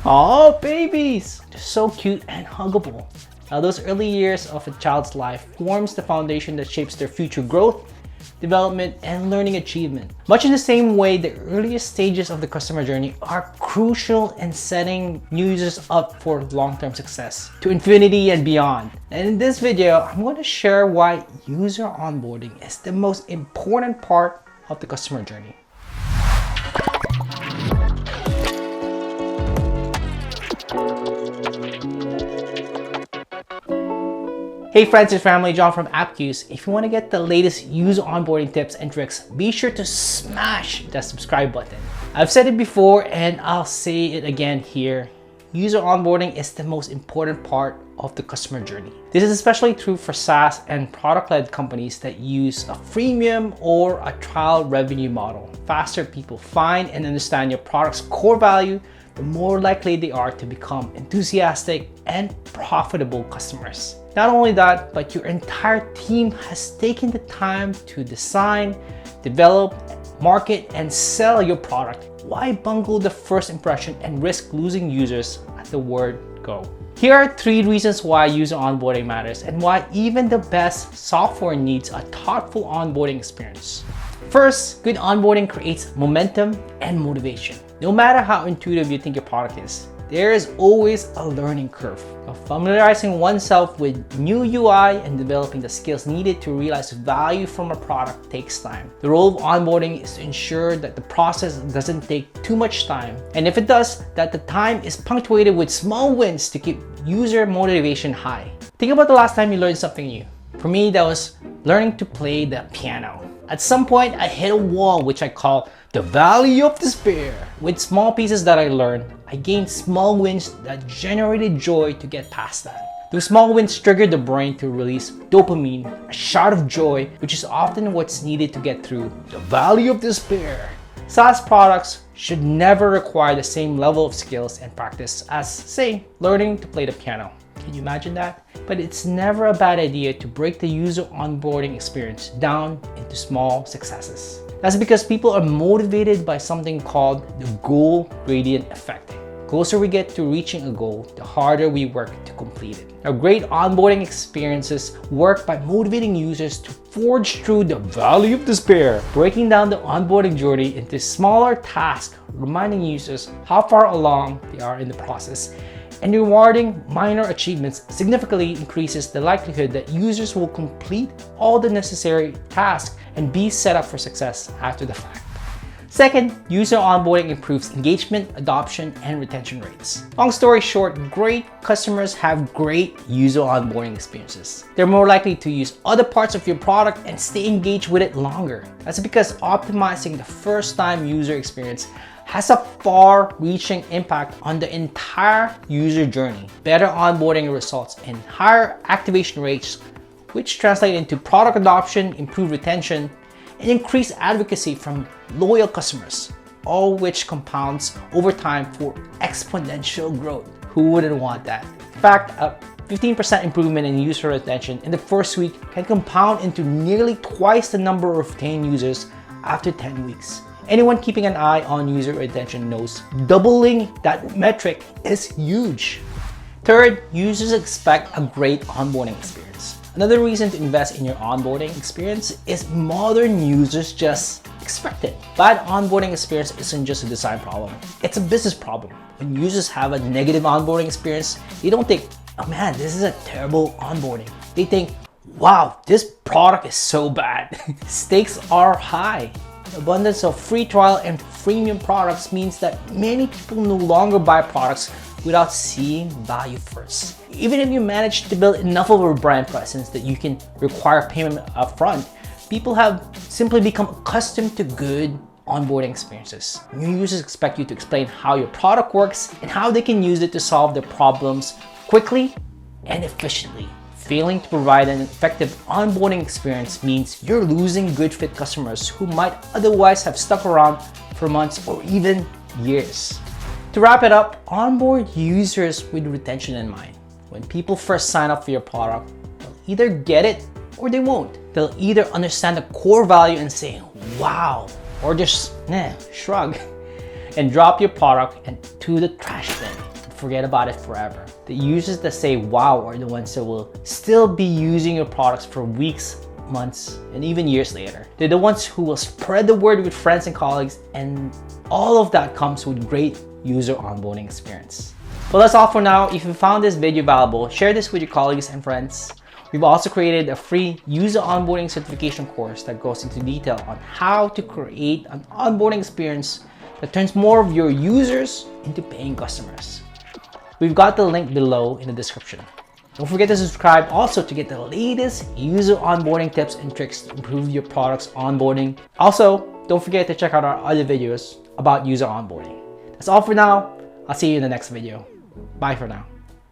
Oh, babies! They're so cute and huggable. Now, those early years of a child's life forms the foundation that shapes their future growth, development, and learning achievement. Much in the same way, the earliest stages of the customer journey are crucial in setting new users up for long-term success to infinity and beyond. And in this video, I'm going to share why user onboarding is the most important part of the customer journey. Hey friends and family, John from AppQs. If you want to get the latest user onboarding tips and tricks, be sure to smash that subscribe button. I've said it before and I'll say it again here. User onboarding is the most important part of the customer journey. This is especially true for SaaS and product-led companies that use a freemium or a trial revenue model. The faster people find and understand your product's core value, the more likely they are to become enthusiastic and profitable customers. Not only that, but your entire team has taken the time to design, develop, market, and sell your product. Why bungle the first impression and risk losing users at the word go? Here are 3 reasons why user onboarding matters and why even the best software needs a thoughtful onboarding experience. First, good onboarding creates momentum and motivation. No matter how intuitive you think your product is, there is always a learning curve. Familiarizing oneself with new UI and developing the skills needed to realize value from a product takes time. The role of onboarding is to ensure that the process doesn't take too much time, and if it does, that the time is punctuated with small wins to keep user motivation high. Think about the last time you learned something new. For me, that was learning to play the piano. At some point, I hit a wall which I call the Valley of Despair. With small pieces that I learned, I gained small wins that generated joy to get past that. Those small wins triggered the brain to release dopamine, a shot of joy, which is often what's needed to get through the Valley of Despair. SaaS products should never require the same level of skills and practice as, say, learning to play the piano. Can you imagine that? But it's never a bad idea to break the user onboarding experience down into small successes. That's because people are motivated by something called the goal gradient effect. The closer we get to reaching a goal, the harder we work to complete it. Now, great onboarding experiences work by motivating users to forge through the Valley of Despair, breaking down the onboarding journey into smaller tasks, reminding users how far along they are in the process, and rewarding minor achievements significantly increases the likelihood that users will complete all the necessary tasks and be set up for success after the fact. Second, user onboarding improves engagement, adoption, and retention rates. Long story short, great customers have great user onboarding experiences. They're more likely to use other parts of your product and stay engaged with it longer. That's because optimizing the first-time user experience has a far-reaching impact on the entire user journey. Better onboarding results in higher activation rates, which translate into product adoption, improved retention, and increased advocacy from loyal customers, all which compounds over time for exponential growth. Who wouldn't want that? In fact, a 15% improvement in user retention in the first week can compound into nearly twice the number of retained users after 10 weeks. Anyone keeping an eye on user retention knows doubling that metric is huge. Third, users expect a great onboarding experience. Another reason to invest in your onboarding experience is modern users just expect it. Bad onboarding experience isn't just a design problem, it's a business problem. When users have a negative onboarding experience, they don't think, oh man, this is a terrible onboarding. They think, wow, this product is so bad. Stakes are high. The abundance of free trial and freemium products means that many people no longer buy products without seeing value first. Even if you manage to build enough of a brand presence that you can require payment upfront, people have simply become accustomed to good onboarding experiences. New users expect you to explain how your product works and how they can use it to solve their problems quickly and efficiently. Failing to provide an effective onboarding experience means you're losing good fit customers who might otherwise have stuck around for months or even years. To wrap it up, onboard users with retention in mind. When people first sign up for your product, they'll either get it or they won't. They'll either understand the core value and say, wow, or just shrug. and drop your product into the trash bin. Forget about it forever. The users that say wow are the ones that will still be using your products for weeks, months, and even years later. They're the ones who will spread the word with friends and colleagues, and all of that comes with great user onboarding experience. Well, that's all for now. If you found this video valuable, share this with your colleagues and friends. We've also created a free user onboarding certification course that goes into detail on how to create an onboarding experience that turns more of your users into paying customers. We've got the link below in the description. Don't forget to subscribe also to get the latest user onboarding tips and tricks to improve your product's onboarding. Also, don't forget to check out our other videos about user onboarding. That's all for now. I'll see you in the next video. Bye for now.